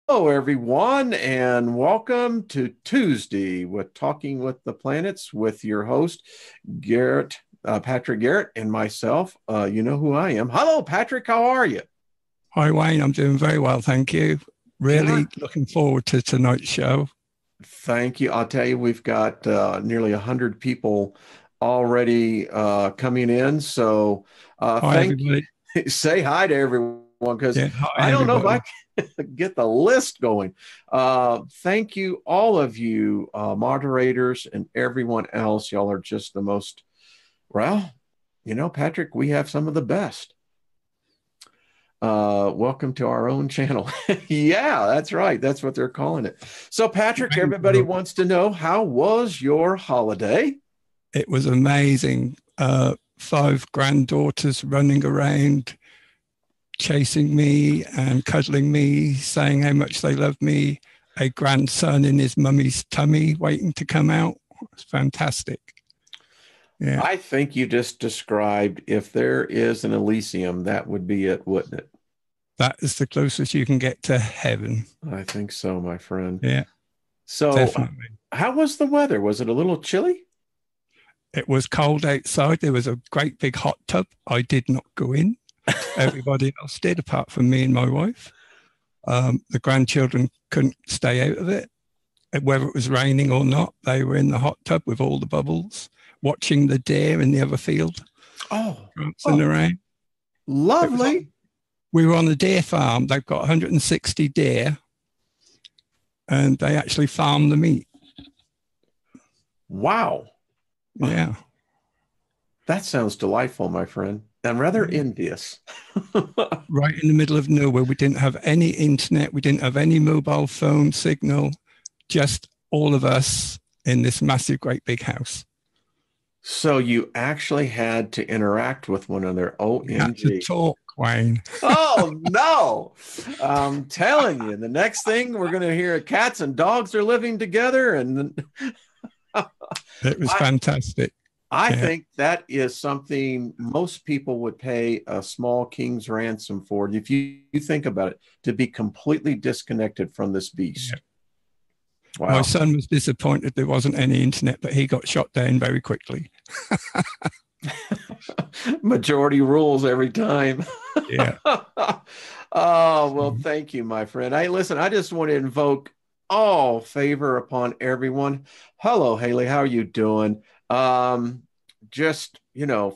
Hello, everyone, and welcome to Tuesday with Talking with the Planets with your host, Garratt, Patrick Garratt, and myself. You know who I am. Hello, Patrick. How are you? Hi, Wayne. I'm doing very well, thank you. Good. Really looking forward to tonight's show. Thank you. I'll tell you, we've got nearly 100 people already coming in. So Hi, thank you. everybody. Say hi to everyone because Yeah, hi, I don't know if I everybody. can get the list going. Thank you, all of you moderators and everyone else. Y'all are just the most, well, Patrick, we have some of the best. Welcome to our own channel. Yeah, that's right. That's what they're calling it. So, Patrick, everybody wants to know, how was your holiday? It was amazing. Five granddaughters running around, chasing me and cuddling me, saying how much they love me. A grandson in his mummy's tummy waiting to come out. It's fantastic. Yeah, I think you just described, if there is an Elysium, that would be it, wouldn't it? that is the closest you can get to heaven. I think so, my friend. Yeah, So, definitely. how was the weather? Was it a little chilly? It was cold outside. There was a great big hot tub. I did not go in. Everybody else did, apart from me and my wife. The grandchildren couldn't stay out of it. Whether it was raining or not, they were in the hot tub with all the bubbles, watching the deer in the other field, Oh, prancing oh, around. It was. lovely. We were on a deer farm. They've got 160 deer, and they actually farm the meat. Wow. Yeah. That sounds delightful, my friend, and rather Yeah. envious. Right in the middle of nowhere. We didn't have any internet. We didn't have any mobile phone signal. Just all of us in this massive, great big house. So you actually had to interact with one another. We had to OMG. talk, Wayne. Oh no. I'm telling you, the next thing we're going to hear cats and dogs are living together. And It was I, fantastic. I Yeah. think that is something most people would pay a small king's ransom for. If you think about it, to be completely disconnected from this Yeah. beast. My Wow. son was disappointed there wasn't any internet, but he got shot down very quickly. Majority rules every time. Yeah. Oh, well, thank you, my friend. Hey, listen, I just want to invoke all favor upon everyone. Hello, Haley. How are you doing? Just,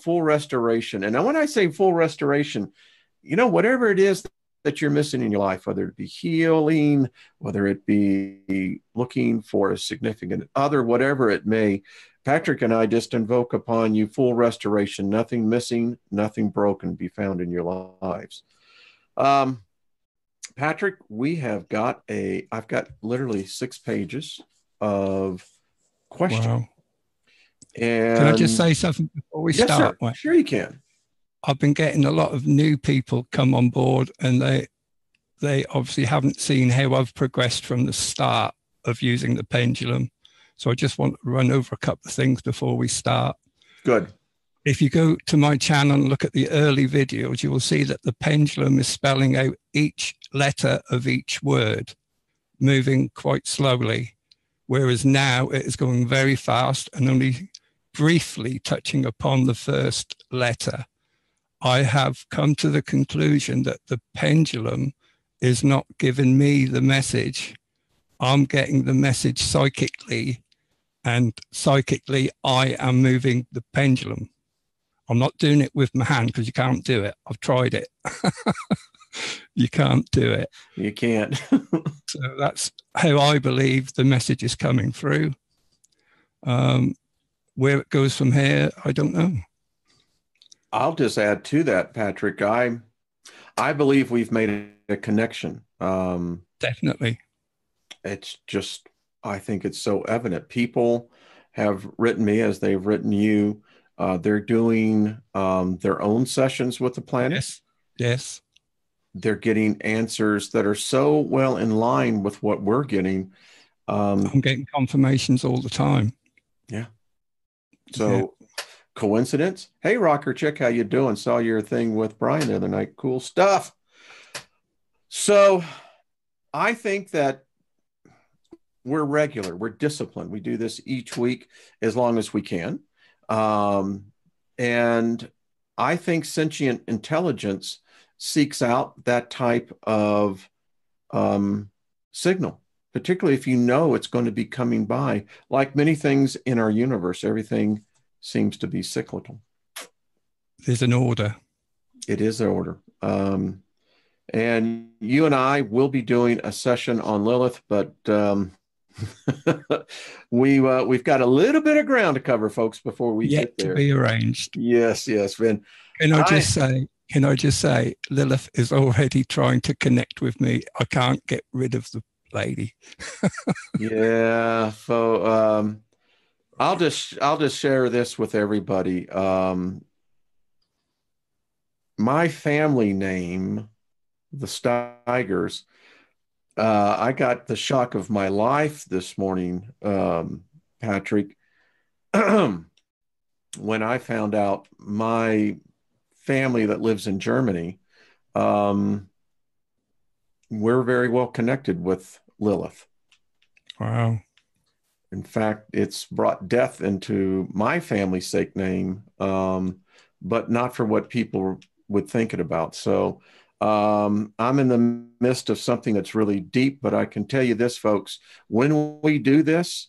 full restoration. And when I say full restoration, whatever it is that you're missing in your life, whether it be healing, whether it be looking for a significant other, whatever it may, Patrick and I just invoke upon you full restoration, nothing missing, nothing broken be found in your lives. Um, Patrick, I've got literally 6 pages of questions. Wow. Can I just And say something before we yes, start? sir, sure you can. I've been getting a lot of new people come on board, and they obviously haven't seen how I've progressed from the start of using the pendulum. So I just want to run over a couple of things before we start. Good. If you go to my channel and look at the early videos, you will see that the pendulum is spelling out each letter of each word, moving quite slowly, whereas now it is going very fast and only briefly touching upon the first letter. I have come to the conclusion that the pendulum is not giving me the message. I'm getting the message psychically, and psychically, I am moving the pendulum. I'm not doing it with my hand because you can't do it. I've tried it. You can't do it. You can't. So that's how I believe the message is coming through. Where it goes from here, I don't know. I'll just add to that, Patrick. I believe we've made a connection. Definitely. It's just, I think it's so evident. People have written me as they've written you. They're doing their own sessions with the planets. Yes. Yes. They're getting answers that are so well in line with what we're getting. I'm getting confirmations all the time. Yeah. Yeah. So coincidence? Hey, Rocker Chick, how you doing? Saw your thing with Brian the other night. Cool stuff. So I think that we're regular, we're disciplined. We do this each week as long as we can. Um, and I think sentient intelligence seeks out that type of um, signal, particularly if you know it's going to be coming by. Like many things in our universe, everything seems to be cyclical. There's an order. It is the order. And you and I will be doing a session on Lilith, but we've got a little bit of ground to cover, folks, before we Yet get to there. be arranged. Yes, yes, Ben. Can I I just say, Lilith is already trying to connect with me. I can't get rid of the lady. yeah. So I'll just share this with everybody. My family name, the Steigers. I got the shock of my life this morning, Patrick, when I found out my family that lives in Germany, um, we're very well connected with Lilith. Wow. In fact, it's brought death into my family's sake name, but not for what people would think it about. So I'm in the midst of something that's really deep, but I can tell you this, folks, when we do this,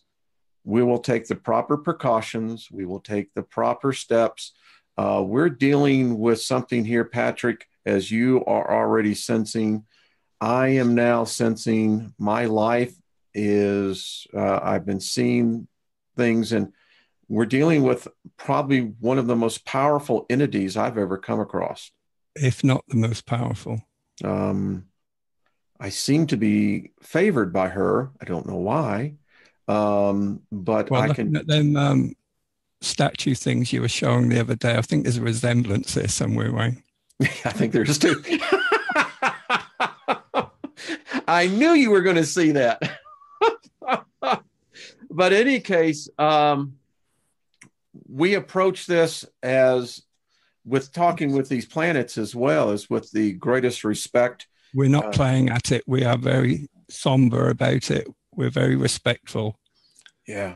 we will take the proper precautions, we will take the proper steps. We're dealing with something here, Patrick, as you are already sensing. I am now sensing my life is, I've been seeing things, and we're dealing with probably one of the most powerful entities I've ever come across. If not the most powerful. Um, I seem to be favored by her. I don't know why. But Well, I looking can, at them statue things you were showing the other day, I think there's a resemblance there somewhere, Wayne. I think there's two. I knew you were going to see that. But in any case, we approach this as with talking with these planets as well as with the greatest respect. We're not playing at it. We are very somber about it. We're very respectful. Yeah.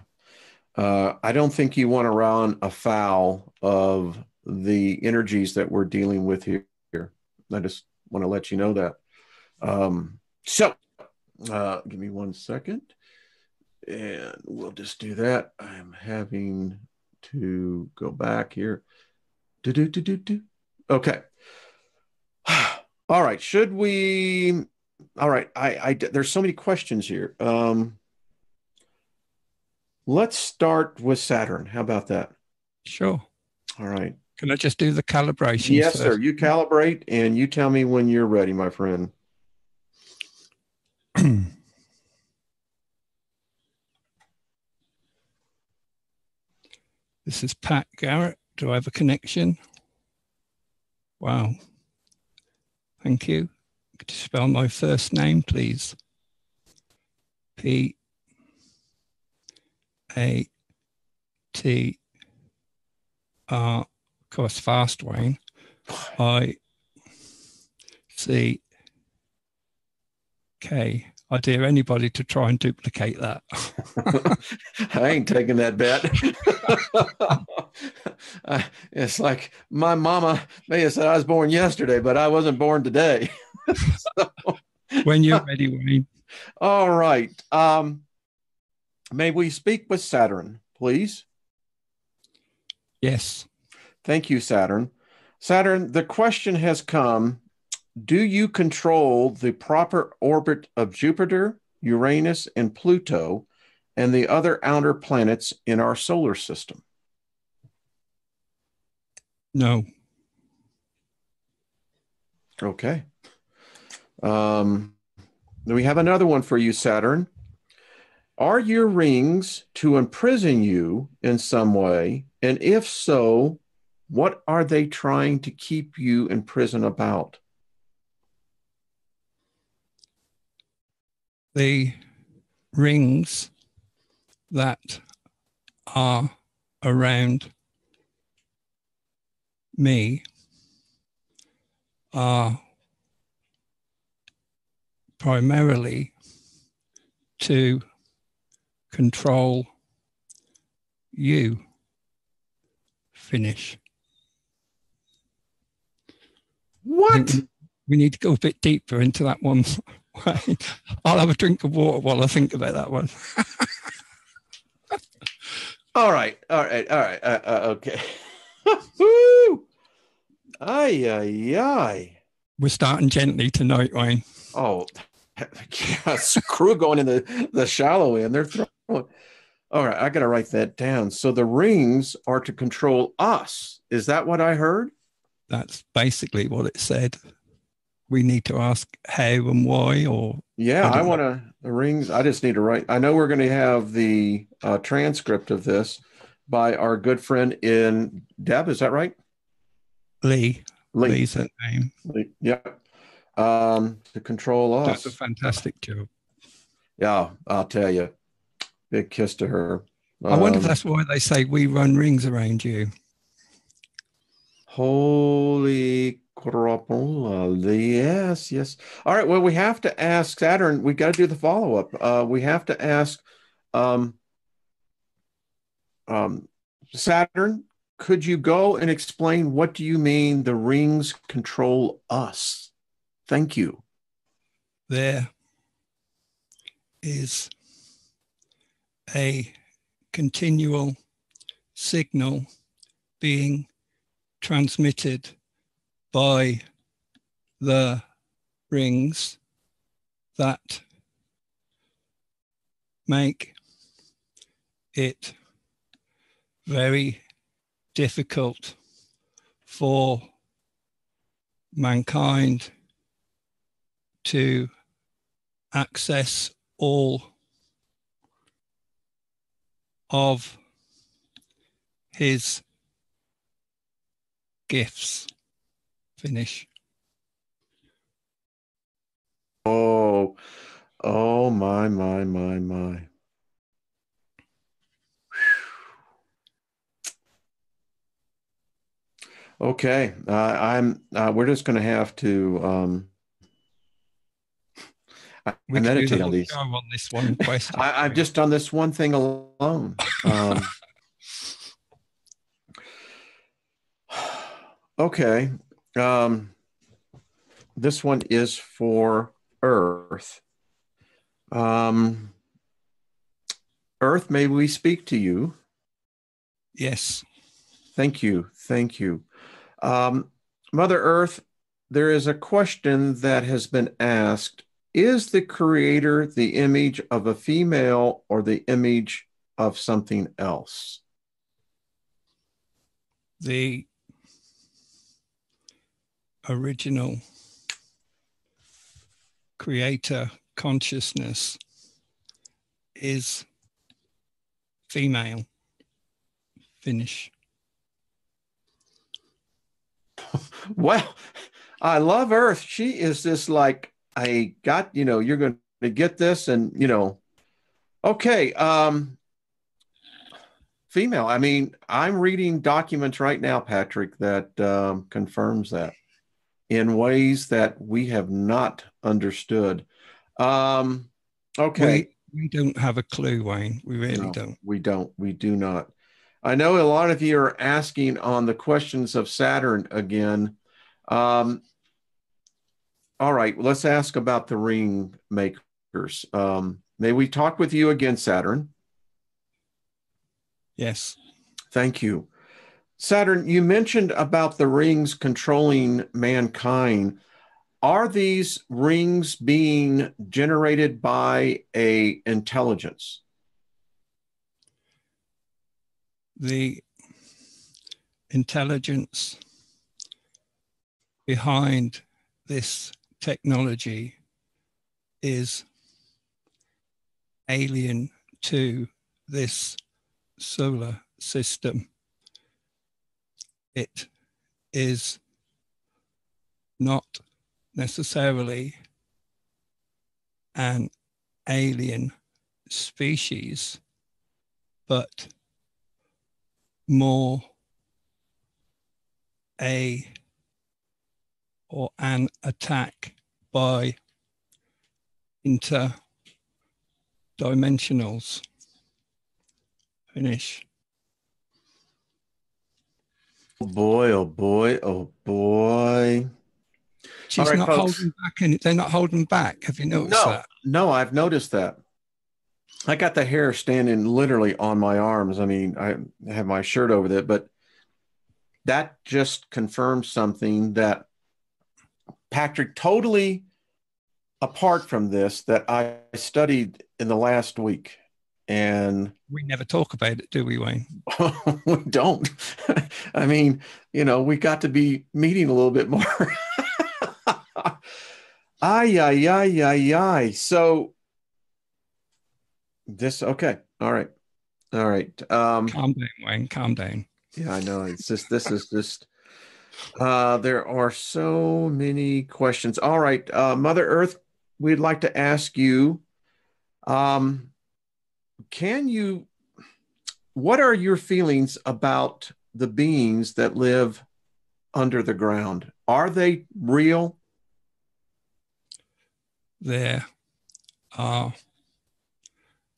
I don't think you want to run afoul of the energies that we're dealing with here. I just want to let you know that. Give me 1 second and we'll just do that. I'm having to go back here. Do. Okay. All right. Should we? All right. There's so many questions here. Let's start with Saturn. How about that? Sure. All right. Can I just do the calibrations Yes, first? sir. You calibrate and you tell me when you're ready, my friend. This is Pat Garratt. Do I have a connection? Wow. Thank you. Could you spell my first name, please? P-A-T-R, of course, fast, Wayne. I-C-K. I dare anybody to try and duplicate that. I ain't taking that bet. It's like my mama may have said I was born yesterday, but I wasn't born today. So, when you're ready, Wayne. all right. May we speak with Saturn, please? Yes. Thank you, Saturn. Saturn, the question has come. Do you control the proper orbit of Jupiter, Uranus, and Pluto, and the other outer planets in our solar system? No. Okay. We have another one for you, Saturn. Are your rings to imprison you in some way? And if so, what are they trying to keep you in prison about? The rings that are around me are primarily to control you. Finish. What? We need to go a bit deeper into that one. I'll have a drink of water while I think about that one. All right. Okay. Woo! Ay, ay, ay. We're starting gently tonight, Wayne. Oh, yeah, screw going in the shallow end. They're throwing. All right, I got to write that down. So the rings are to control us. Is that what I heard? That's basically what it said. We need to ask how and why, or yeah, I want to the rings. I just need to write. I know we're going to have the transcript of this by our good friend in Deb. Is that right? Lee. Lee. Lee's her name. Lee. Yep. To control us. That's a fantastic job. Yeah, I'll tell you. Big kiss to her. I wonder if that's why they say we run rings around you. Holy crapola. Yes, yes. All right. Well, we have to ask Saturn. We got to do the follow-up. We have to ask Saturn, could you go and explain what do you mean the rings control us? Thank you. There is a continual signal being transmitted by the rings that make it very difficult for mankind to access all of his gifts. Finish. Oh, oh my. Okay, we're just going to have to I meditate on these. On this one question. I've just done this one thing alone. Okay. This one is for Earth. Earth, may we speak to you? Yes. Thank you. Thank you. Mother Earth, there is a question that has been asked. Is the creator the image of a female or the image of something else? The original creator consciousness is female. Finish. Well, I love Earth. She is just like, I got, you're going to get this and, okay. Female. I mean, I'm reading documents right now, Patrick, that confirms that in ways that we have not understood. Okay. We don't have a clue, Wayne. We really don't. We don't. We do not. I know a lot of you are asking on the questions of Saturn again. All right, let's ask about the ring makers. May we talk with you again, Saturn? Yes. Thank you. Saturn, you mentioned about the rings controlling mankind. Are these rings being generated by an intelligence? The intelligence behind this technology is alien to this solar system. It is not necessarily an alien species, but more an attack by interdimensionals. Finish. Oh boy, oh boy, oh boy. She's right, not folks. holding back, and they're not holding back. Have you noticed that? No, I've noticed that. I got the hair standing literally on my arms. I mean, I have my shirt over that, but that just confirms something that Patrick, totally apart from this, that I studied in the last week. And we never talk about it, do we, Wayne? We don't. I mean, we got to be meeting a little bit more. Ay, ay, ay, ay, ay. So okay. All right. Calm down, Wayne. Calm down. Yeah, I know. This is just, there are so many questions. All right. Mother Earth, we'd like to ask you, what are your feelings about the beings that live under the ground? Are they real? There are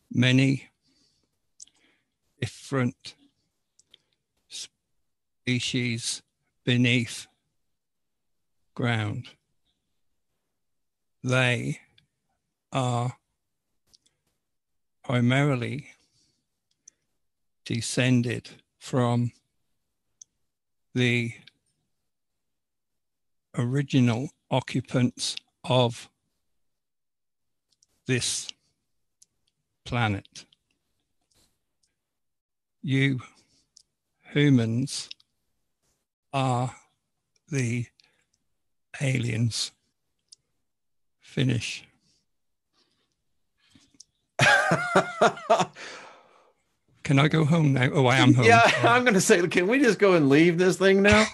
many different species beneath ground. They are primarily descended from the original occupants of this planet. You humans are the aliens. Finish. Can I go home now? Oh, I am home. Yeah, I'm going to say, can we just go and leave this thing now?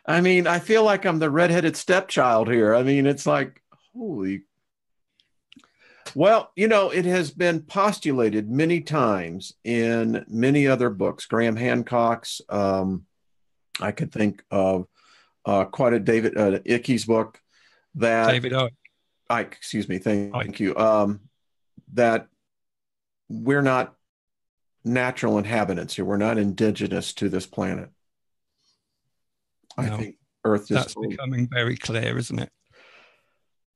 I mean, I feel like I'm the redheaded stepchild here. I mean, it's like, holy. Well, it has been postulated many times in many other books. Graham Hancock's, I could think of quite a David Ickey's book that David Icke, excuse me, thank you. That we're not natural inhabitants here. We're not indigenous to this planet. No, I think Earth that's becoming very clear, isn't it?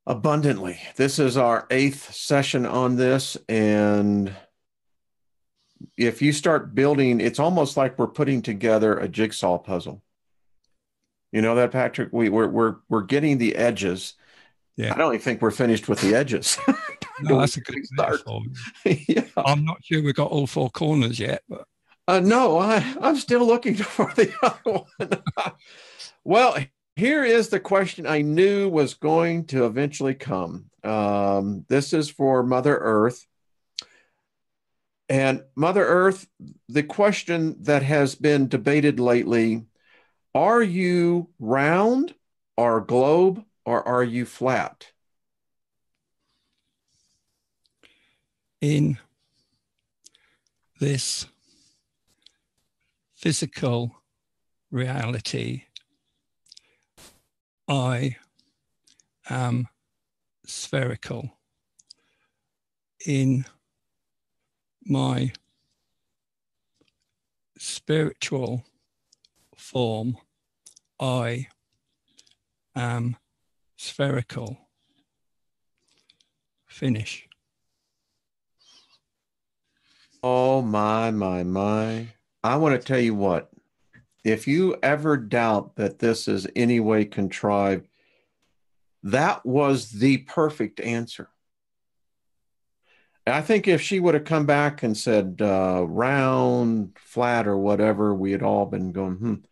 Abundantly. This is our 8th session on this, and if you start building, it's almost like we're putting together a jigsaw puzzle. You know that, Patrick? We're getting the edges. Yeah. I don't even think we're finished with the edges. No, that's a good start. Yeah. I'm not sure we've got all 4 corners yet, but no, I'm still looking for the other one. Well, here is the question I knew was going to eventually come. This is for Mother Earth. And Mother Earth, the question that has been debated lately, are you round or globe or are you flat? In this physical reality, I am spherical. In my spiritual form, I am spherical. Finish. Oh, my, my, my. I want to tell you what. If you ever doubt that this is any way contrived, that was the perfect answer. I think if she would have come back and said round, flat, or whatever, we had all been going,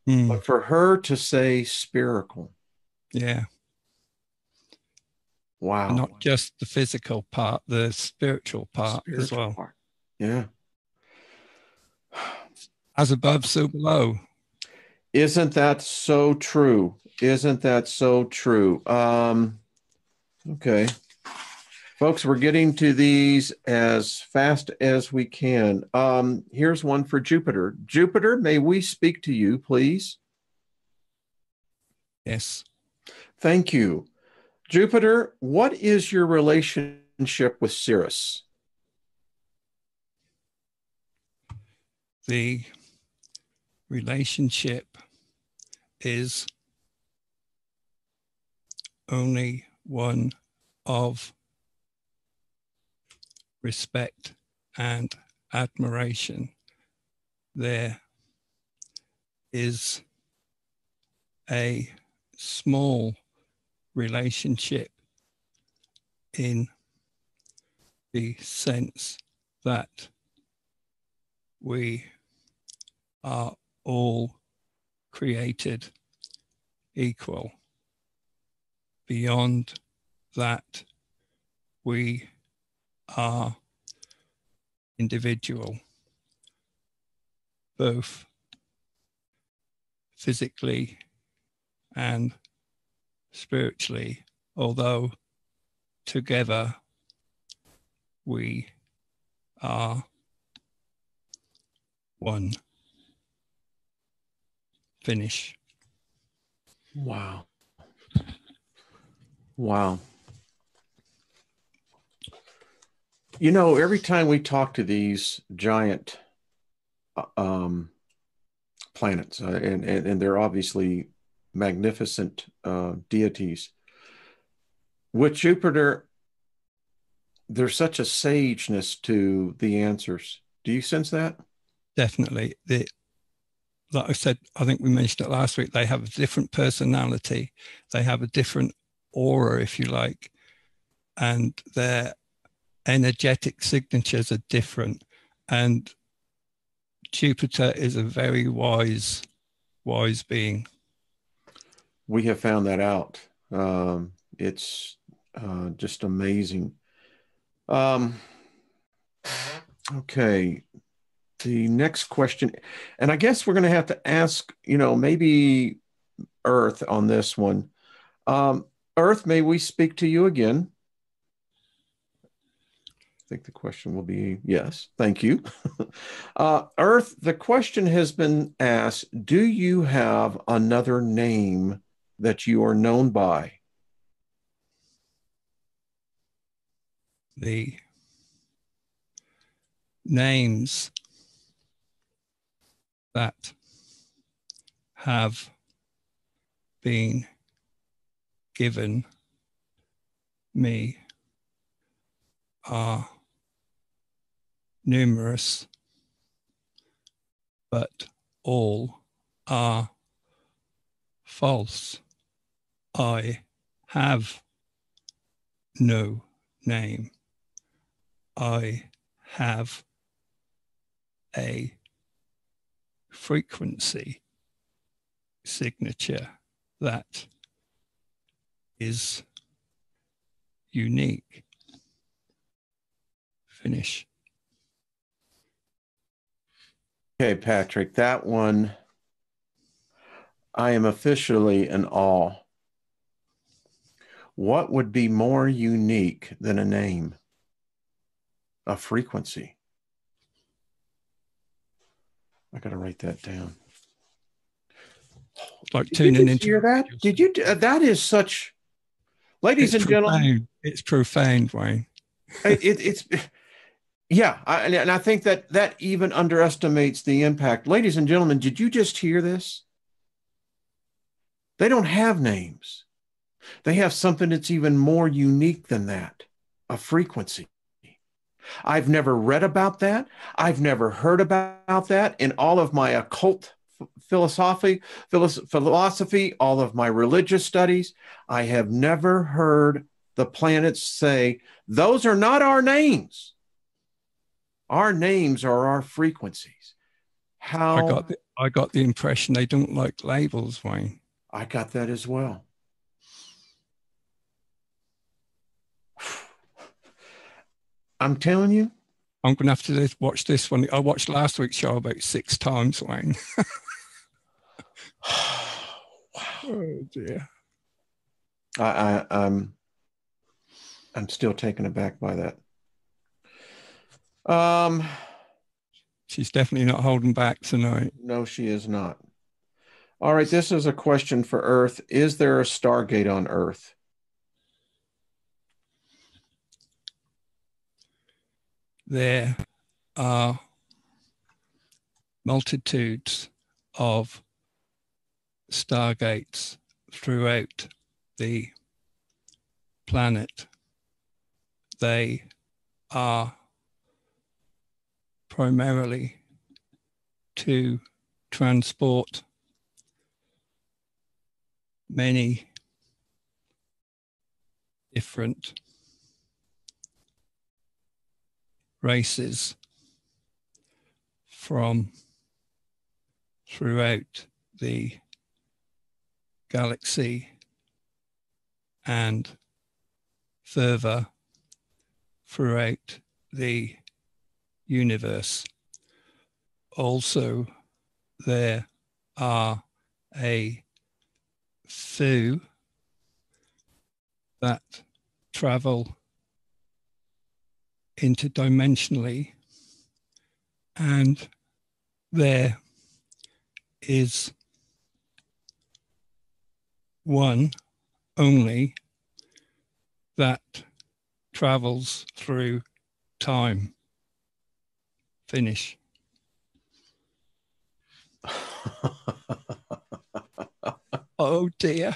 But for her to say spherical. Yeah. Wow. And not just the physical part, the spiritual part as well. Part. Yeah. As above, so below. Isn't that so true? Isn't that so true? Okay. Folks, we're getting to these as fast as we can. Here's one for Jupiter. Jupiter, may we speak to you, please? Yes. Thank you. Jupiter, what is your relationship with Sirius? The relationship is only one of respect and admiration. There is a small relationship in the sense that we are all created equal. Beyond that, we are individual, both physically and spiritually, although together we are one. Finish. Wow. Wow. You know, every time we talk to these giant planets, and they're obviously magnificent deities, with Jupiter, there's such a sageness to the answers. Do you sense that? Definitely. Like I said, I think we mentioned it last week, they have a different personality. They have a different aura, if you like, and their energetic signatures are different. And Jupiter is a very wise being. We have found that out. It's just amazing. Um, okay. The next question, and I guess we're going to have to ask, maybe Earth on this one. Earth, may we speak to you again? I think the question will be yes. Thank you. Earth, the question has been asked, do you have another name that you are known by? The names that have been given me are numerous, but all are false. I have no name. I have a frequency signature that is unique. Finish. Okay, Patrick, that one, I am officially in awe. What would be more unique than a name? A frequency. I got to write that down. Like tuning into. Hear that? Did you? That is such. Ladies and gentlemen, it's profound, Wayne. It's yeah, and I think that even underestimates the impact. Ladies and gentlemen, did you just hear this? They don't have names. They have something that's even more unique than that, a frequency. I've never read about that. I've never heard about that in all of my occult philosophy, all of my religious studies. I have never heard the planets say, those are not our names. Our names are our frequencies. How I got the impression they don't like labels, Wayne. I got that as well. I'm telling you. I'm going to have to watch this one. I watched last week's show about 6 times, Wayne. Wow. Oh, dear. I'm still taken aback by that. She's definitely not holding back tonight. No, she is not. All right, this is a question for Earth. Is there a Stargate on Earth? there are multitudes of stargates throughout the planet. They are primarily to transport many different races from throughout the galaxy and further throughout the universe. Also, there are a few that travel interdimensionally, and there is one only that travels through time. Finish. Oh dear.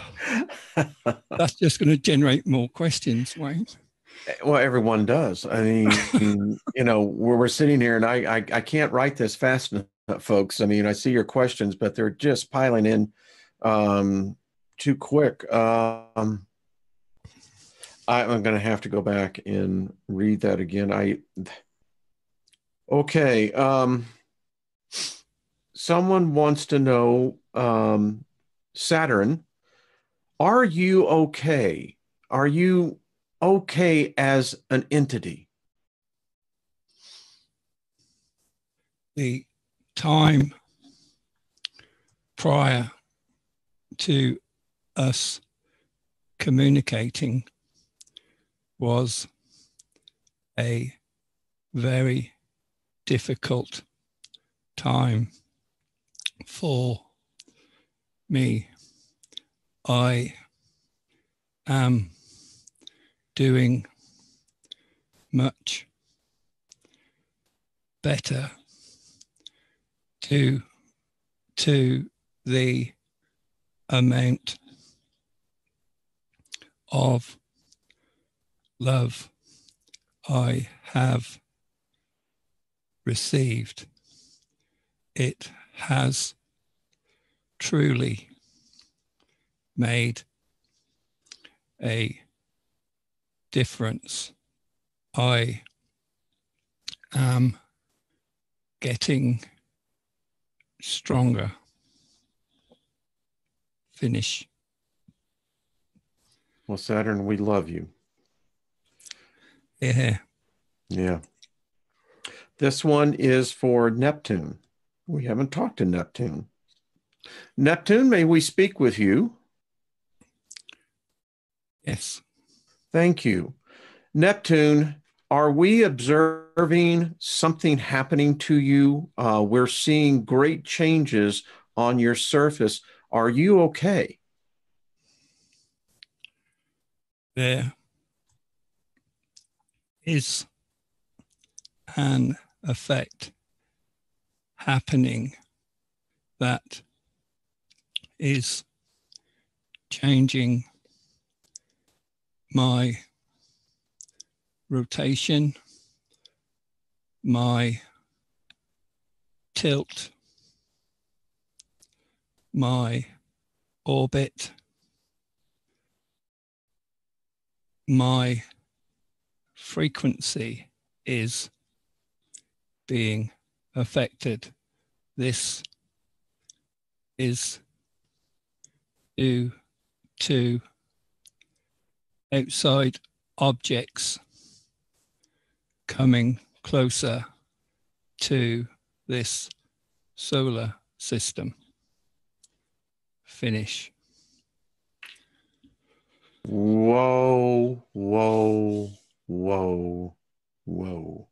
That's just going to generate more questions, Wayne. Well, everyone does. I mean, we're sitting here and I can't write this fast enough, folks. I mean, I see your questions, but they're just piling in too quick. I'm going to have to go back and read that again. Okay. Someone wants to know, Saturn, are you okay? Are you okay as an entity? The time prior to us communicating was a very difficult time for me. I am doing much better due to the amount of love I have received. It has truly made a difference. I am getting stronger. Finish. Well, Saturn, we love you. Yeah. Yeah. This one is for Neptune. We haven't talked to Neptune. Neptune, may we speak with you? Yes. Thank you. Neptune, are we observing something happening to you? We're seeing great changes on your surface. Are you okay? There is an effect happening that is changing my rotation, my tilt, my orbit, my frequency is being affected. This is due to outside objects coming closer to this solar system. Finish. Whoa, whoa, whoa, whoa.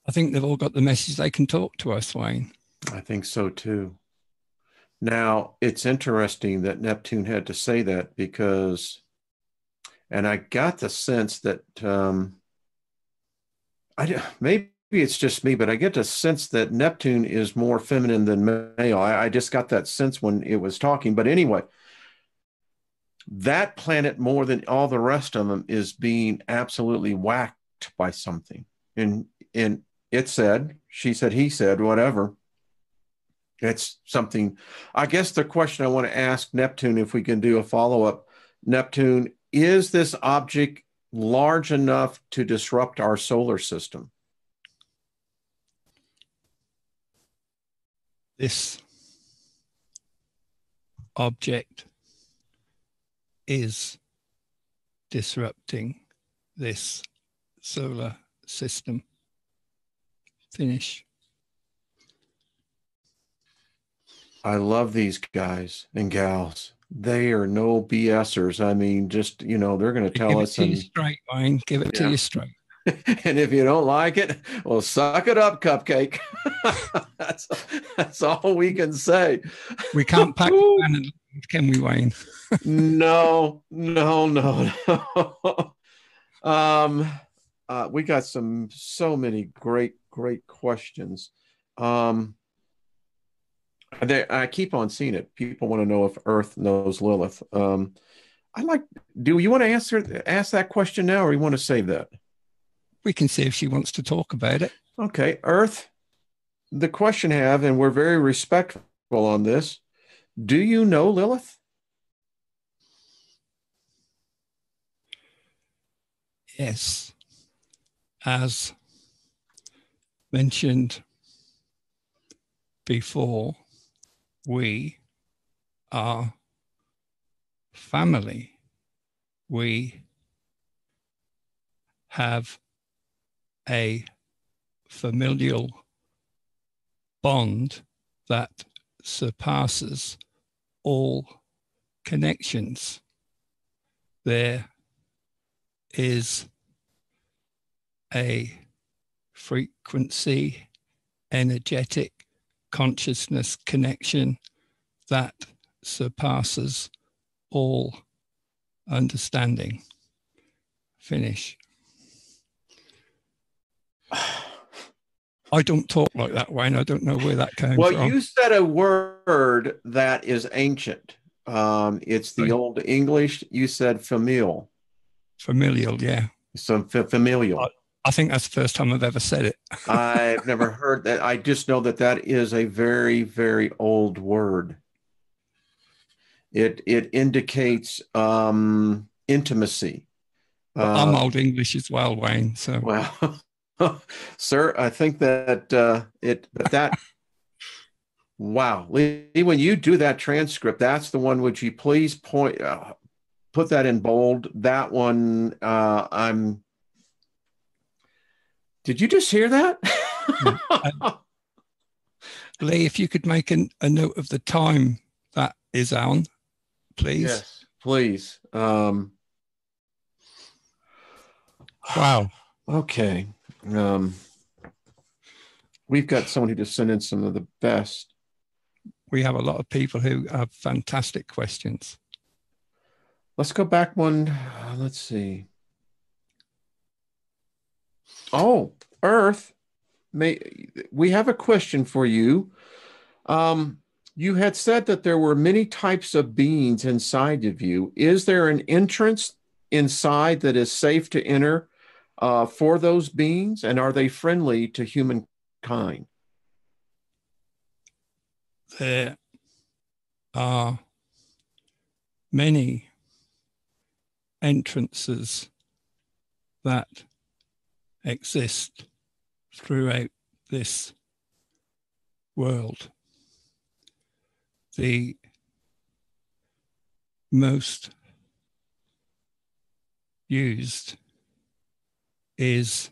I think they've all got the message they can talk to us, Wayne. I think so too. Now, it's interesting that Neptune had to say that because, and I got the sense that maybe it's just me, but I get to sense that Neptune is more feminine than male. I just got that sense when it was talking. But anyway, that planet, more than all the rest of them, is being absolutely whacked by something. And it said, she said, he said, whatever. It's something. I guess the question I want to ask Neptune, if we can do a follow-up, Neptune, is this object large enough to disrupt our solar system? This object is disrupting this solar system. Finish. I love these guys and gals. They are no BSers. I mean, just, they're going to tell us. Give it to you straight, Wayne. Give it to you straight. And if you don't like it, well, suck it up, Cupcake. that's all we can say. We can't pack the van and leave, can we, Wayne? No. We got so many great questions. I keep on seeing it. People want to know if Earth knows Lilith. Do you want to ask that question now, or you want to save that? We can see if she wants to talk about it. Okay, Earth. The question and we're very respectful on this. Do you know Lilith? Yes. As mentioned before, we are family. We have a familial bond that surpasses all connections. There is a frequency, energetic consciousness connection that surpasses all understanding. Finish. I don't talk like that, Wayne. I don't know where that came from. Well, you said a word that is ancient. It's the old English. You said familial. Familial, yeah. So familial. I think that's the first time I've ever said it. I've never heard that. I just know that is a very, very old word. It indicates intimacy. I'm old English as well, Wayne. So well, sir, I think that wow, Lee, when you do that transcript, that's the one. Would you please put that in bold? That one, Did you just hear that? Lee, if you could make a note of the time that is on, please. Yes, please. Wow. Okay. We've got someone who just sent in some of the best. We have a lot of people who have fantastic questions. Let's go back one. Let's see. Oh, Earth, we have a question for you. You had said that there were many types of beings inside of you. Is there an entrance inside that is safe to enter for those beings? And are they friendly to humankind? There are many entrances that exist throughout this world. The most used is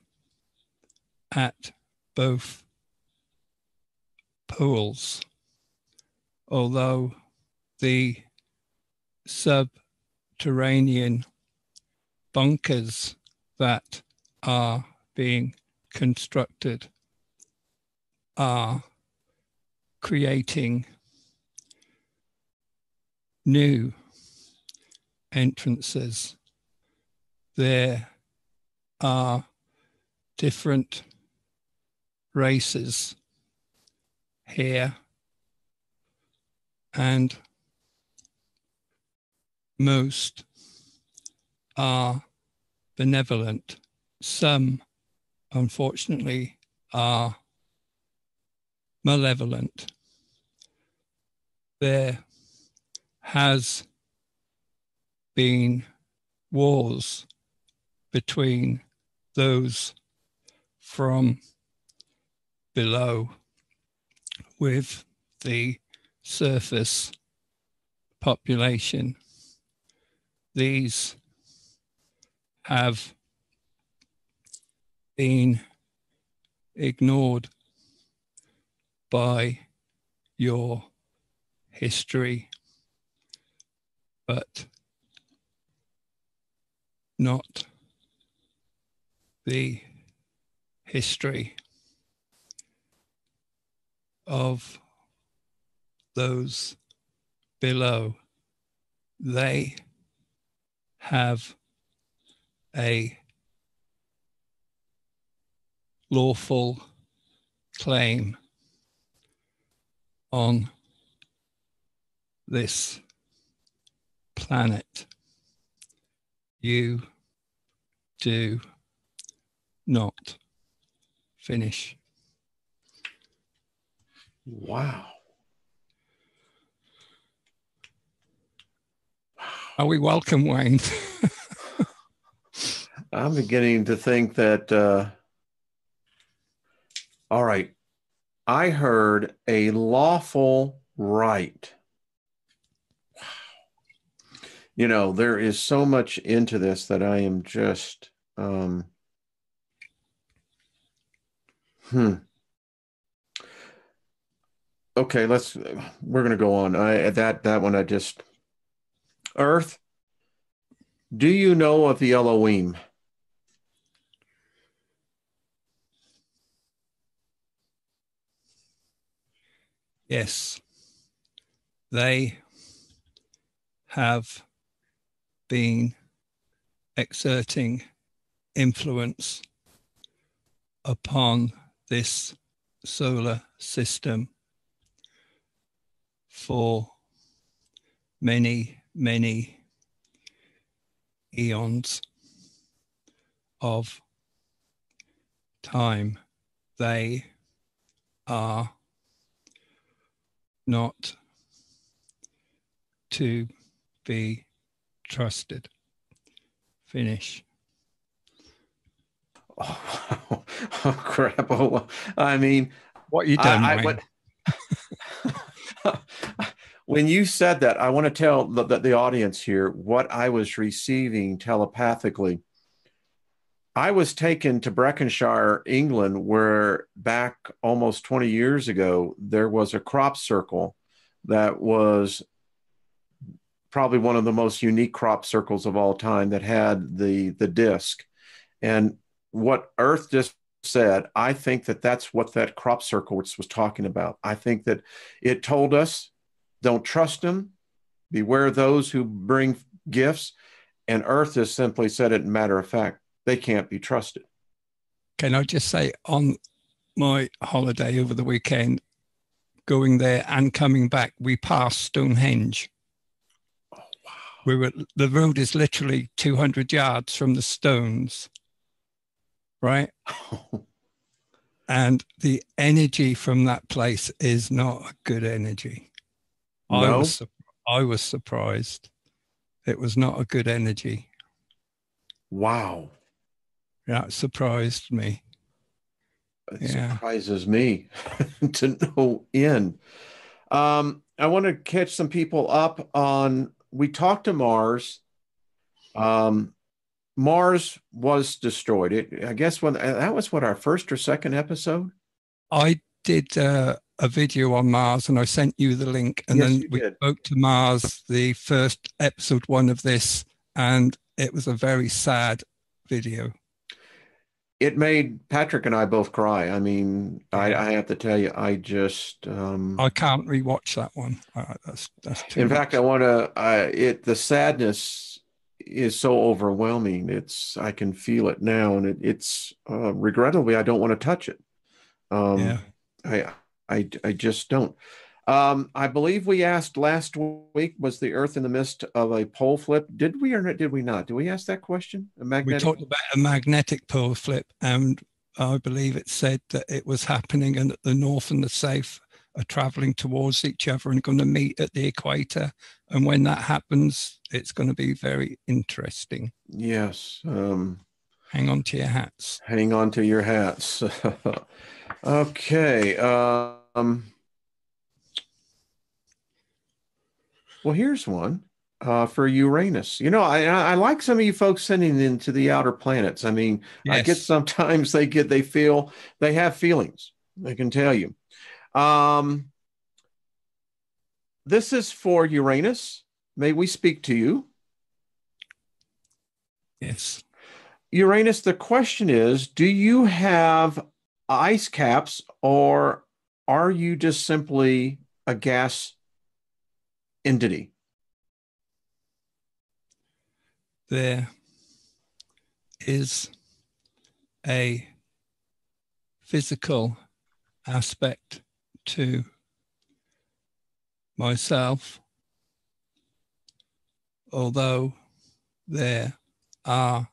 at both poles, although the subterranean bunkers that are being constructed are creating new entrances. There are different races here, and most are benevolent. Some, unfortunately, are malevolent. There has been wars between those from below with the surface population. These have been ignored by your history, but not the history of those below. They have a lawful claim on this planet. You do not. Finish. Wow. Are we welcome, Wayne? I'm beginning to think that, all right, I heard a lawful right. You know, there is so much into this that I am just, Okay, we're going to go on. That one, Earth, do you know of the Elohim? Yes. They have been exerting influence upon this solar system for many, many eons of time. They are not to be trusted. Finish. Oh, oh crap. Oh, I mean, what you done, Wayne? When you said that, I want to tell the audience here what I was receiving telepathically. I was taken to Breconshire, England, where back almost 20 years ago, there was a crop circle that was probably one of the most unique crop circles of all time that had the disc. And what Earth just said, I think that that's what that crop circle was talking about. I think that it told us, don't trust them, beware those who bring gifts. And Earth has simply said it in matter of fact, they can't be trusted. Can I just say, on my holiday over the weekend, going there and coming back, we passed Stonehenge. Oh, wow. The road is literally 200 yards from the stones, right? And the energy from that place is not a good energy. No? I was surprised. It was not a good energy. Wow. Yeah, it surprised me. It surprises me to no end. I want to catch some people up on, we talked to Mars. Mars was destroyed. I guess that was what, our first or second episode? I did a video on Mars and I sent you the link. And yes, then we spoke to Mars, the first episode 1 of this, and it was a very sad video. It made Patrick and I both cry. I mean, I have to tell you, I just I can't rewatch that one. That's too in much. fact, I want to. The sadness is so overwhelming. I can feel it now, and it's regrettably I don't want to touch it. Yeah. I, I just don't. I believe we asked last week, was the Earth in the midst of a pole flip? Did we or did we not? Did we ask that question? A We magnetic? talked about a magnetic pole flip, and I believe it said that it was happening and that the North and the South are traveling towards each other and going to meet at the equator. And when that happens, it's going to be very interesting. Yes. Hang on to your hats. Hang on to your hats. Okay. Well, here's one for Uranus. I like some of you folks sending into the outer planets. I mean, I get Yes. sometimes they feel they have feelings. I can tell you. Um, this is for Uranus. May we speak to you? Yes. Uranus, the question is, do you have ice caps or are you just simply a gas entity? There is a physical aspect to myself, although there are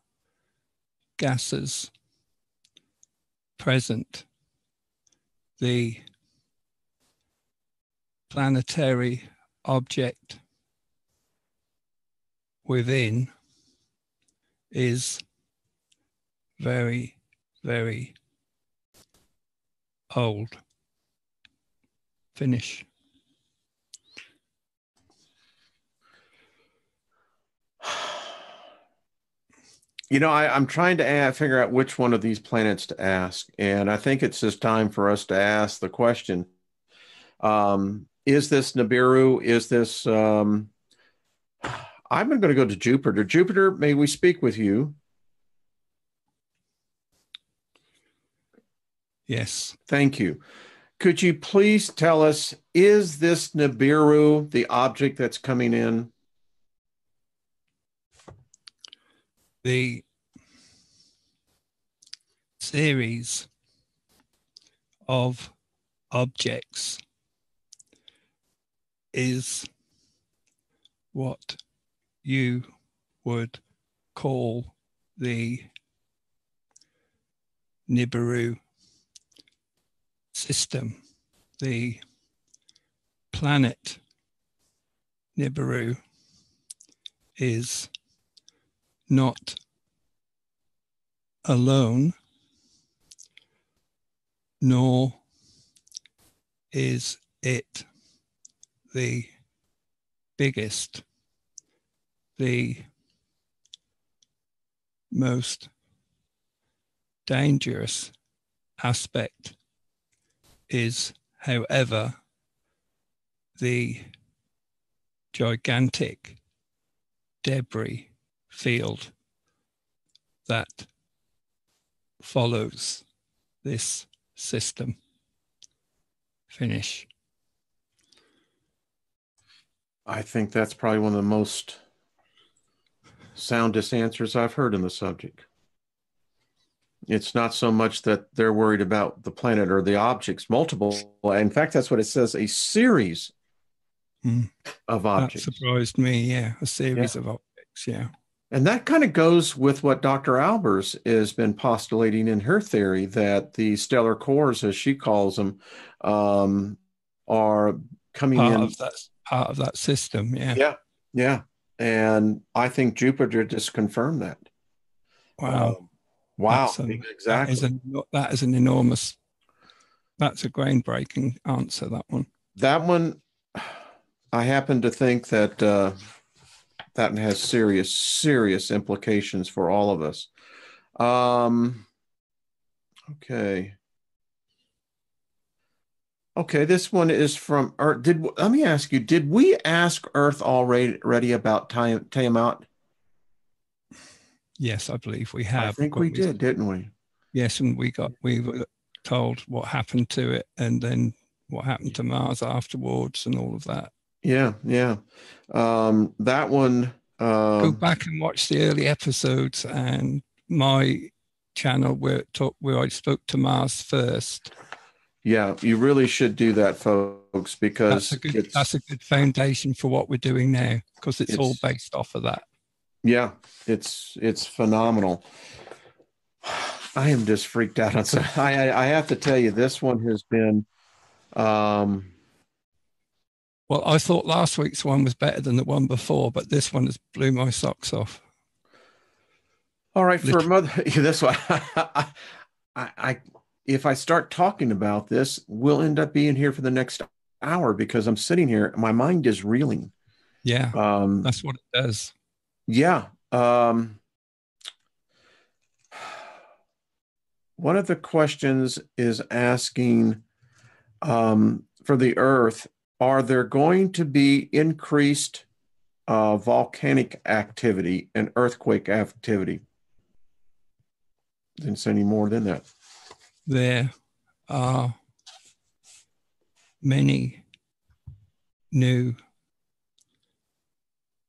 gases present. The planetary object within is very, very old. Finish. I'm trying to figure out which one of these planets to ask, and I think it's just time for us to ask the question: is this Nibiru? Is this? I'm going to go to Jupiter. Jupiter, may we speak with you? Yes. Thank you. Could you please tell us, is this Nibiru the object that's coming in? The series of objects is what you would call the Nibiru system. The planet Nibiru is not alone, nor is it the biggest. The most dangerous aspect is, however, the gigantic debris field that follows this system. Finish. I think that's probably one of the most soundest answers I've heard in the subject. It's not so much that they're worried about the planet or the objects, multiple. In fact, that's what it says, a series of That objects. surprised me. Yeah, a series Yeah. of objects. Yeah. And that kind of goes with what Dr. Albers has been postulating in her theory that the stellar cores, as she calls them, are coming Part in. of that system. Yeah. Yeah. Yeah. And I think Jupiter just confirmed that. Wow. Wow. That's Exactly. that is an enormous. That's a groundbreaking answer. That one. That one, I happen to think that that has serious, serious implications for all of us. Okay. Okay, this one is from Earth. Let me ask you, did we ask Earth already about Tiamat? Yes, I believe we I have. think we did, didn't we? Yes, and we were told what happened to it, and then what happened to Mars afterwards, and all of that. Yeah, yeah. That one. Go back and watch the early episodes and my channel where I spoke to Mars first. Yeah, you really should do that, folks, because That's a good foundation for what we're doing now, because it's all it's based off of that. yeah, it's phenomenal. I am just freaked out on some. I have to tell you, this one has been um Well, I thought last week's one was better than the one before, but this one has blew my socks off. all right for Literally. mother. This one, I if I start talking about this, we'll end up being here for the next hour because I'm sitting here, my mind is reeling. Yeah, Um, that's what it does. yeah. One of the questions is asking for the Earth, are there going to be increased volcanic activity and earthquake activity? Didn't say any more than that. There are many new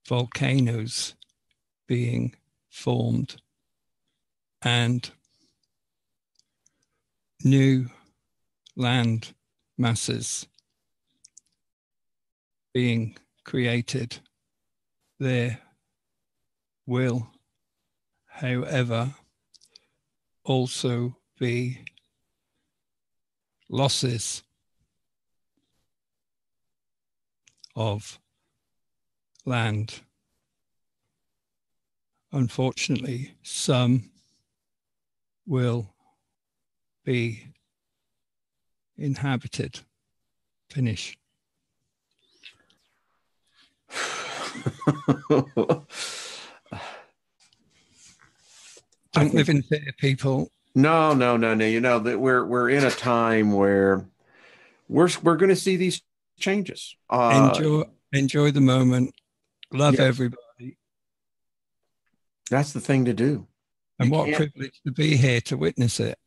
volcanoes being formed and new land masses being created. There will, however, also be losses of land. Unfortunately, some will be inhabited. Finish. Don't live in fear, people. No, no, no, no. You know that we're in a time where we're going to see these changes. Enjoy the moment. Love Yes, everybody. that's the thing to do. You And what a can't. privilege to be here to witness it.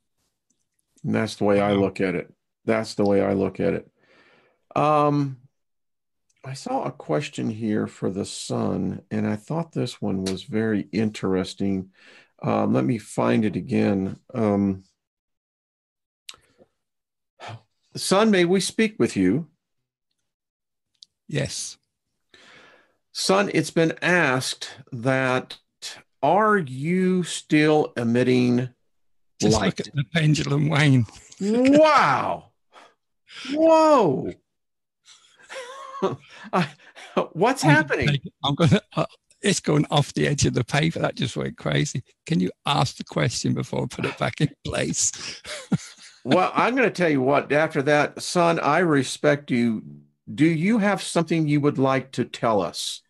And that's the way I Wow. look at it. That's the way I look at it. Um, I saw a question here for the sun, and I thought this one was very interesting. Let me find it again. Sun, may we speak with you? Yes. Sun, it's been asked that are you still emitting Just look at light? the pendulum, Wayne. Wow. Whoa. I, what's happening? I'm gonna. It's going off the edge of the paper. That just went crazy. Can you ask the question before I put it back in place? Well, I'm going to tell you what, after that, son, I respect you. Do you have something you would like to tell us?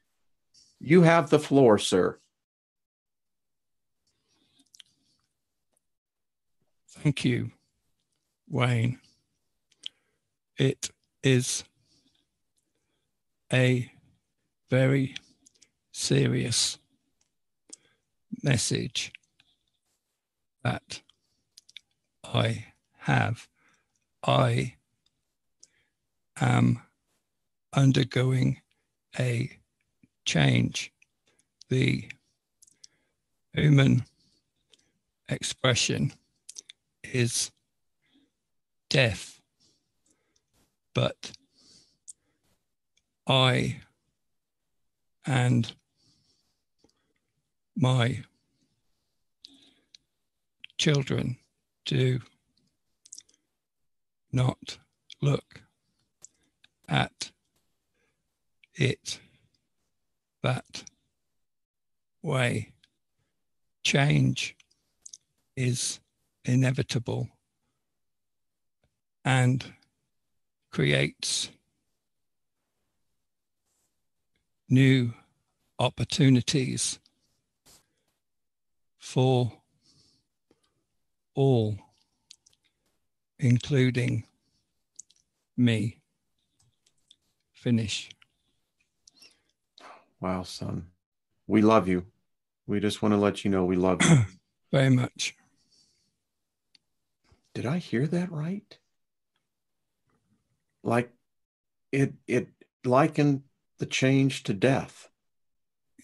You have the floor, sir. Thank you, Wayne. It is a very serious message that I have. I am undergoing a change. The human expression is death, but I and my children do not look at it that way. Change is inevitable and creates new opportunities for all, including me. Finish. Wow, son. We love you. We just want to let you know we love you. Very much. Did I hear that right? Like it likened the change to death.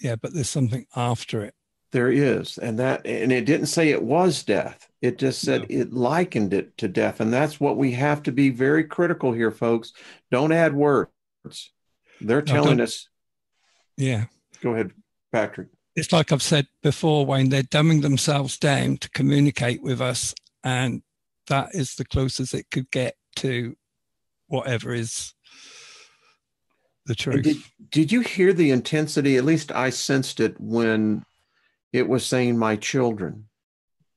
Yeah, but there's something after it. There is, and it didn't say it was death. It just said No, it likened it to death. And that's what we have to be very critical here, folks. Don't add words. They're no, telling don't. us, Yeah. go ahead, Patrick. It's like I've said before, Wayne, they're dumbing themselves down to communicate with us. And that is the closest it could get to whatever is the And truth. did you hear the intensity? At least I sensed it when it was saying my children.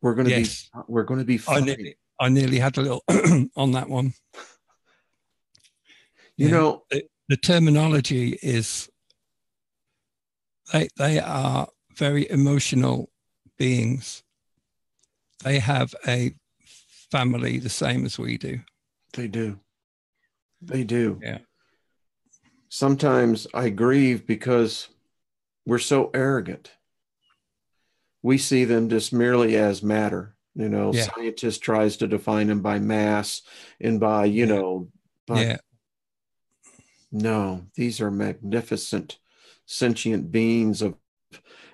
We're going to be Yes. we're going to be I fine. nearly, I nearly had a little on that one. You Yeah. know, The terminology is they are very emotional beings. They have a family the same as we do. they do. They do. Yeah. Sometimes I grieve because we're so arrogant. We see them just merely as matter. You know, Yeah. scientists tries to define them by mass and by, Yeah. but Yeah. no, these are magnificent sentient beings of,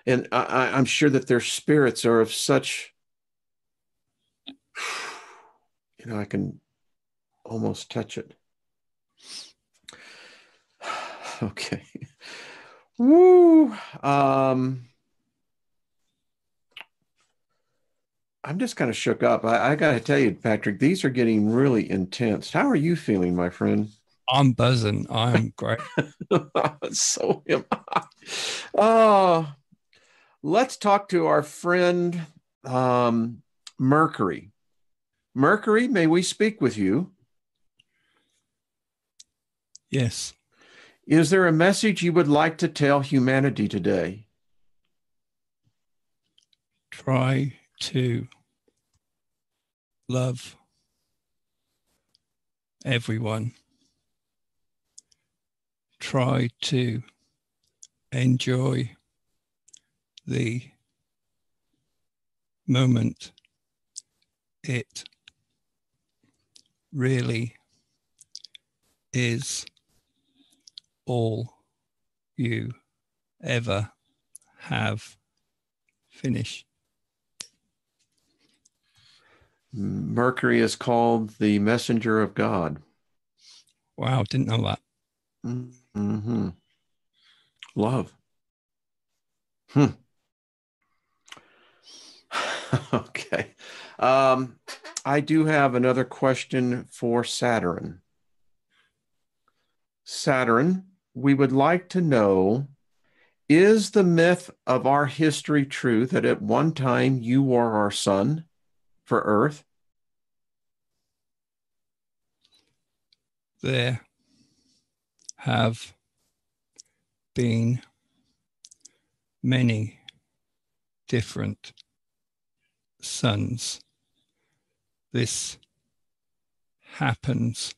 and I'm sure that their spirits are of such, I can almost touch it. Okay. Woo. I'm just kind of shook up. I got to tell you, Patrick, these are getting really intense. How are you feeling, my friend? I'm buzzing. I'm great. So am I. Uh, let's talk to our friend Mercury. Mercury, may we speak with you? Yes. Is there a message you would like to tell humanity today? Try to love everyone. Try to enjoy the moment. It really is all you ever have. Finish. Mercury is called the messenger of God. Wow, didn't know that. Mm-hmm. Love. Hmm. Okay. Um, I do have another question for Saturn. Saturn, we would like to know, is the myth of our history true that at one time you were our sun for Earth? There have been many different suns. This happens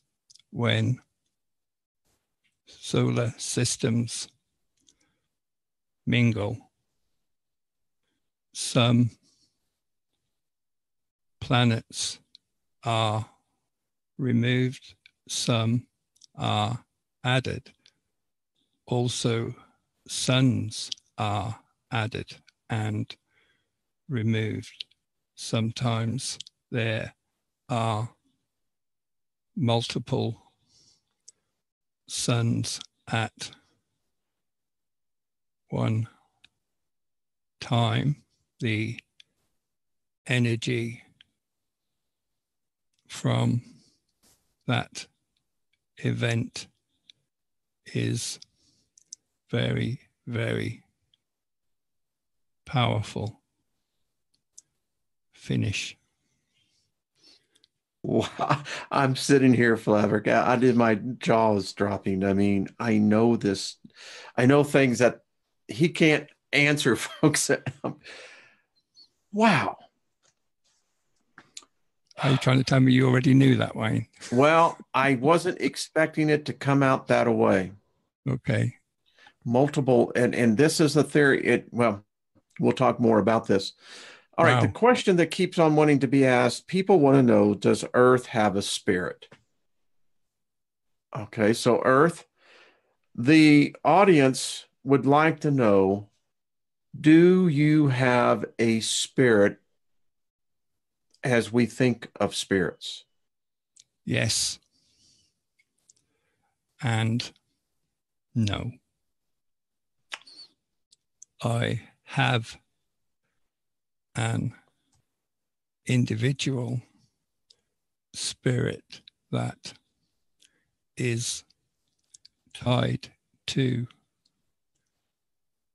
when solar systems mingle. Some planets are removed, some are added. Also, suns are added and removed. Sometimes there are multiple suns at one time. The energy from that event is very, very powerful. Finish. Wow. I'm sitting here flabbergasted. I did my jaws dropping. I mean, I know this. I know things that he can't answer, folks. Wow. Are you trying to tell me you already knew that, Wayne? Well, I wasn't expecting it to come out that way. Okay. Multiple, and this is a theory. Well, we'll talk more about this. All right, the Wow. question that keeps on wanting to be asked, people want to know, does Earth have a spirit? Okay, so Earth, the audience would like to know, do you have a spirit as we think of spirits? Yes. And no. I have an individual spirit that is tied to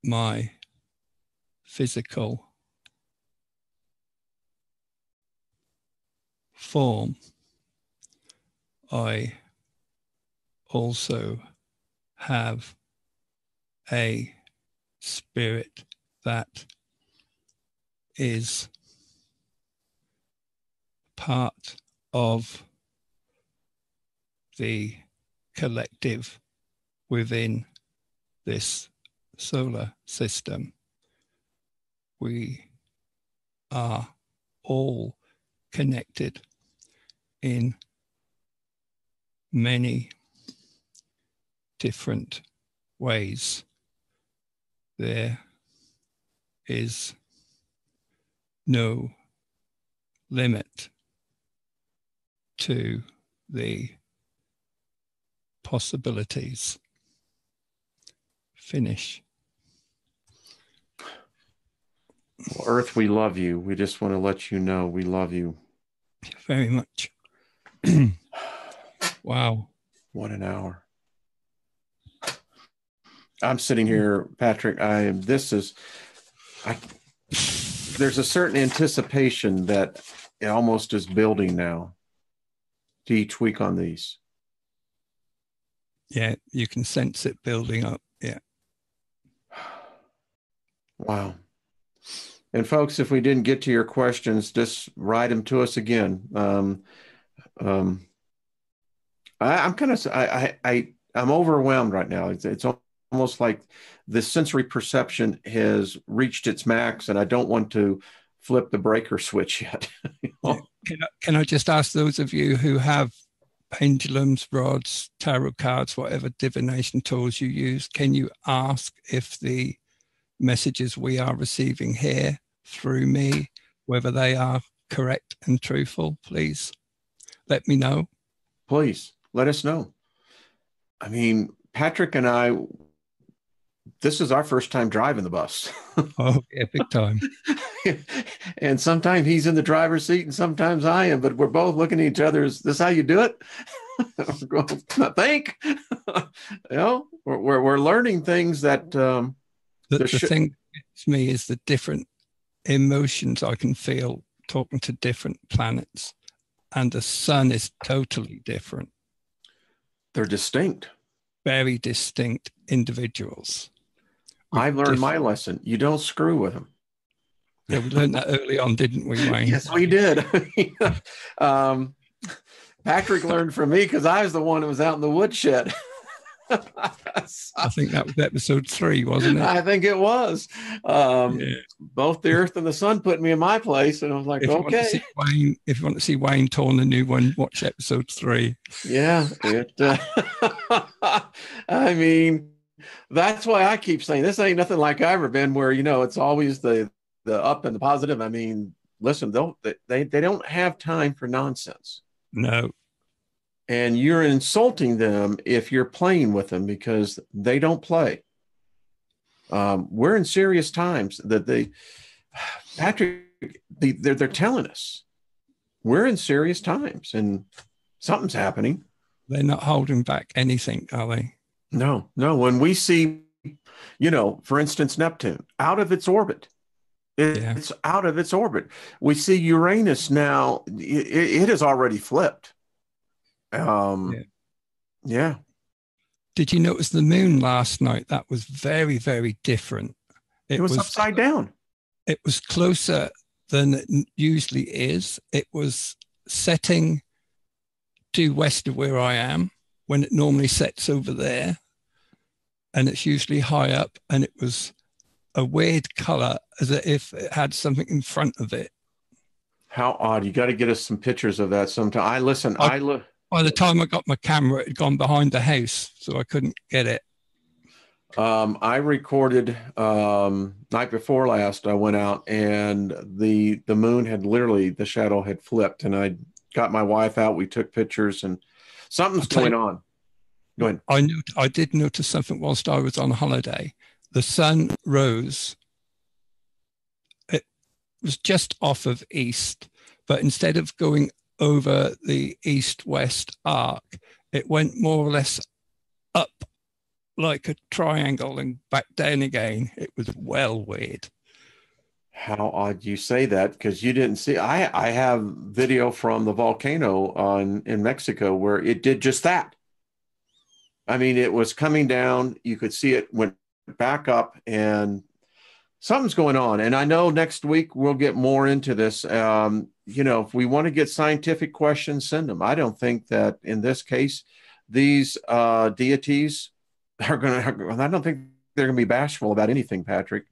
my physical form. I also have a spirit that is part of the collective within this solar system. We are all connected in many different ways. There is no limit to the possibilities. Finish. Well, Earth, we love you. We just want to let you know we love you. Very much. Wow. What an hour. I'm sitting here, Patrick. There's a certain anticipation that it almost is building now to each week on these. Yeah, you can sense it building up. Yeah. Wow. And folks, if we didn't get to your questions, just write them to us again. I'm overwhelmed right now. It's almost like the sensory perception has reached its max, and I don't want to flip the breaker switch yet. Yeah. Can I just ask those of you who have pendulums, rods, tarot cards, whatever divination tools you use, can you ask if the messages we are receiving here through me, whether they are correct and truthful? Please let me know. Please let us know. I mean, Patrick and I, this is our first time driving the bus. Oh, yeah, big time. And sometimes he's in the driver's seat and sometimes I am, but we're both looking at each other. Is this how you do it? I think. We're learning things that the thing to me is the different emotions I can feel talking to different planets, and the sun is totally different. They're distinct, very distinct individuals. I've learned my lesson. You don't screw with them. Yeah, we learned that early on, didn't we, Wayne? Yes, we did. Patrick learned from me because I was the one who was out in the woodshed. I think that was episode 3, wasn't it? I think it was. Both the earth and the sun put me in my place, and I was like, okay. If you want to see Wayne torn a new one, watch episode 3. Yeah. I mean, that's why I keep saying this ain't nothing like I've ever been where, it's always the up and the positive. I mean, listen, they don't have time for nonsense. No. And you're insulting them if you're playing with them because they don't play. We're in serious times that Patrick, they're telling us we're in serious times and something's happening. They're not holding back anything, are they? No. When we see, for instance, Neptune out of its orbit, it's out of its orbit. We see Uranus now, it has already flipped. Yeah. Did you notice the moon last night? That was very, very different. It was upside down. It was closer than it usually is. It was setting due west of where I am when it normally sets over there. And it's usually high up, and it was a weird color as if it had something in front of it. How odd. You got to get us some pictures of that sometime. By the time I got my camera, it had gone behind the house, so I couldn't get it. I recorded night before last. I went out and the moon had literally the shadow had flipped, and I got my wife out. We took pictures, and I'll something's tell going you, on. Go ahead. I did notice something whilst I was on holiday. The sun rose. It was just off of east, but instead of going over the east-west arc, it went more or less up like a triangle and back down again. It was well weird. How odd you say that because you didn't see. I have video from the volcano on in Mexico where it did just that. I mean, it was coming down. You could see it went back up, and something's going on. And I know next week we'll get more into this. If we want to get scientific questions, send them. I don't think that in this case, these deities are going to, I don't think they're going to be bashful about anything, Patrick.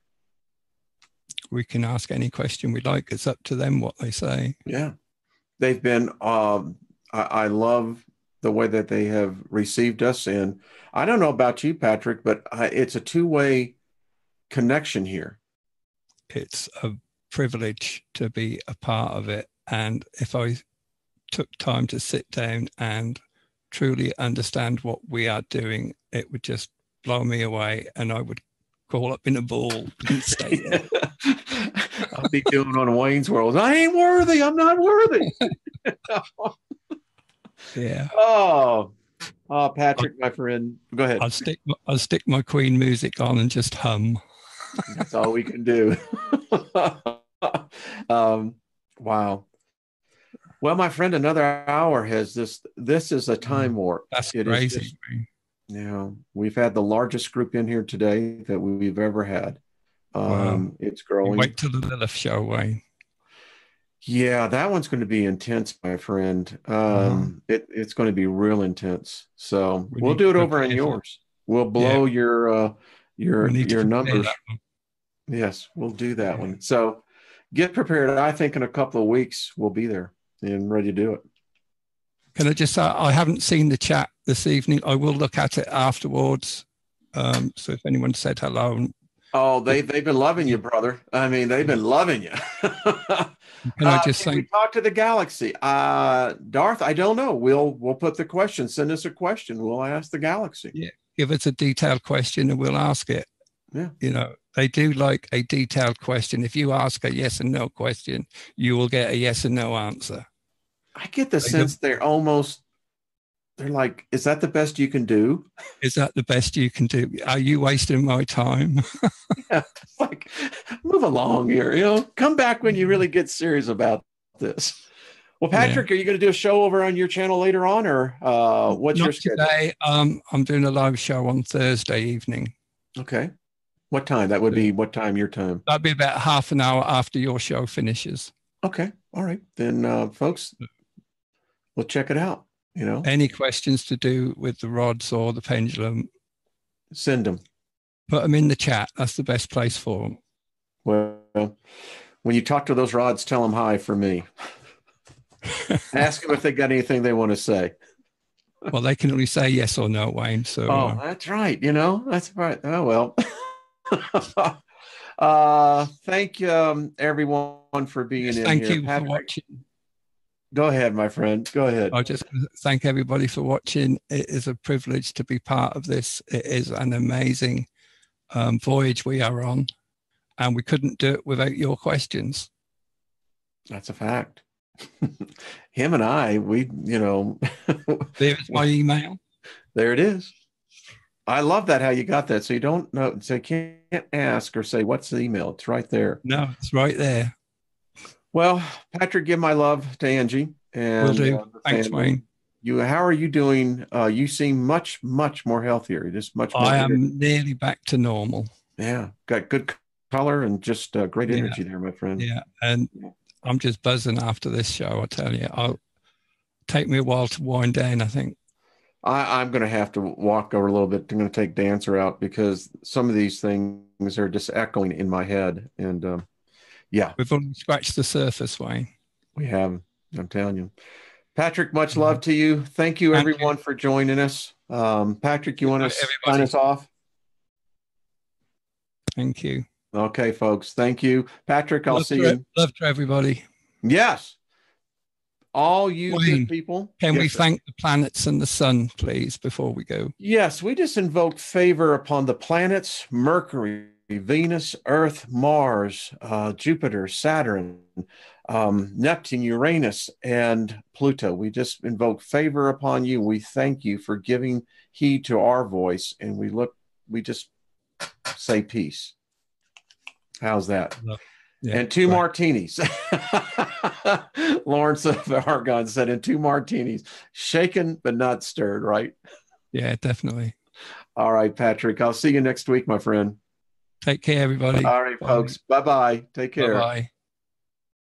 We can ask any question we like. It's up to them what they say. Yeah. They've been, I love the way that they have received us. And I don't know about you, Patrick, but it's a two-way connection here. It's a privilege to be a part of it. And if I took time to sit down and truly understand what we are doing, it would just blow me away, and I would crawl up in a ball and stay there. I'll be doing on Wayne's World. I ain't worthy. I'm not worthy. Yeah. Oh, Patrick, my friend, go ahead. I'll stick my Queen music on and just hum. That's all we can do. Wow. Well, my friend, another hour has this. This is a time warp. That's crazy. We've had the largest group in here today that we've ever had. Wow. It's growing. Wait till the Lilith show, Wayne. Yeah, that one's going to be intense, my friend. It's going to be real intense. So we'll do it over on yours. We'll blow your numbers. Yes, we'll do that one. So get prepared. I think in a couple of weeks we'll be there and ready to do it. Can I just say, I haven't seen the chat this evening. I will look at it afterwards. So if anyone said hello. Oh, they've been loving you, brother. I mean, they've been loving you. Can I just say, we talk to the galaxy? Darth, I don't know. We'll put the question. Send us a question. We'll ask the galaxy. Yeah, give us a detailed question and we'll ask it. Yeah. They do like a detailed question. If you ask a yes and no question, you will get a yes and no answer. I get the sense they're like, is that the best you can do? Is that the best you can do? Are you wasting my time? Yeah, it's like, move along here, come back when you really get serious about this. Well, Patrick, Are you going to do a show over on your channel later on, or what's your schedule? Today, I'm doing a live show on Thursday evening. Okay. What time? That would be what time, your time? That'd be about half an hour after your show finishes. Okay. All right. Then, folks, we'll check it out. Any questions to do with the rods or the pendulum, send them. Put them in the chat. That's the best place for them. Well, when you talk to those rods, tell them hi for me. Ask them if they got anything they want to say. Well, they can only say yes or no, Wayne. So that's right. That's right. Oh, well. Thank you, everyone, for being in Thank here. You for watching. Go ahead, my friend. Go ahead. I just thank everybody for watching. It is a privilege to be part of this. It is an amazing voyage we are on, and we couldn't do it without your questions. That's a fact. Him and I, There's my email. There it is. I love that, how you got that. So you don't know, so you can't ask or say, what's the email? It's right there. No, it's right there. Well, Patrick, give my love to Angie. And will do. Thanks, Wayne. How are you doing? You seem much, much more healthier. Just much more. I am nearly back to normal. Yeah. Got good color and just great energy there, my friend. Yeah. And I'm just buzzing after this show, I tell you. I'll take me a while to wind down, I think. I'm going to have to walk over a little bit. I'm going to take Dancer out because some of these things are just echoing in my head. And yeah. We've only scratched the surface, Wayne. We have. I'm telling you. Patrick, much love to you. Thank you, everyone, for joining us. Patrick, you want to sign us off? Thank you. Okay, folks. Thank you. Patrick, I'll see you. Love to everybody. Yes. All you good Wayne, people. can we Yes, sir. thank the planets and the sun, please, before we go? Yes, we just invoke favor upon the planets Mercury, Venus, Earth, Mars, Jupiter, Saturn, Neptune, Uranus, and Pluto. We just invoke favor upon you. We thank you for giving heed to our voice, and we just say peace. How's that? Yeah, and two right. martinis. Lawrence of Argonne said, and two martinis, shaken but not stirred, right? Yeah, definitely. All right, Patrick. I'll see you next week, my friend. Take care, everybody. All right, Bye. folks. Bye bye. Take care. Bye-bye.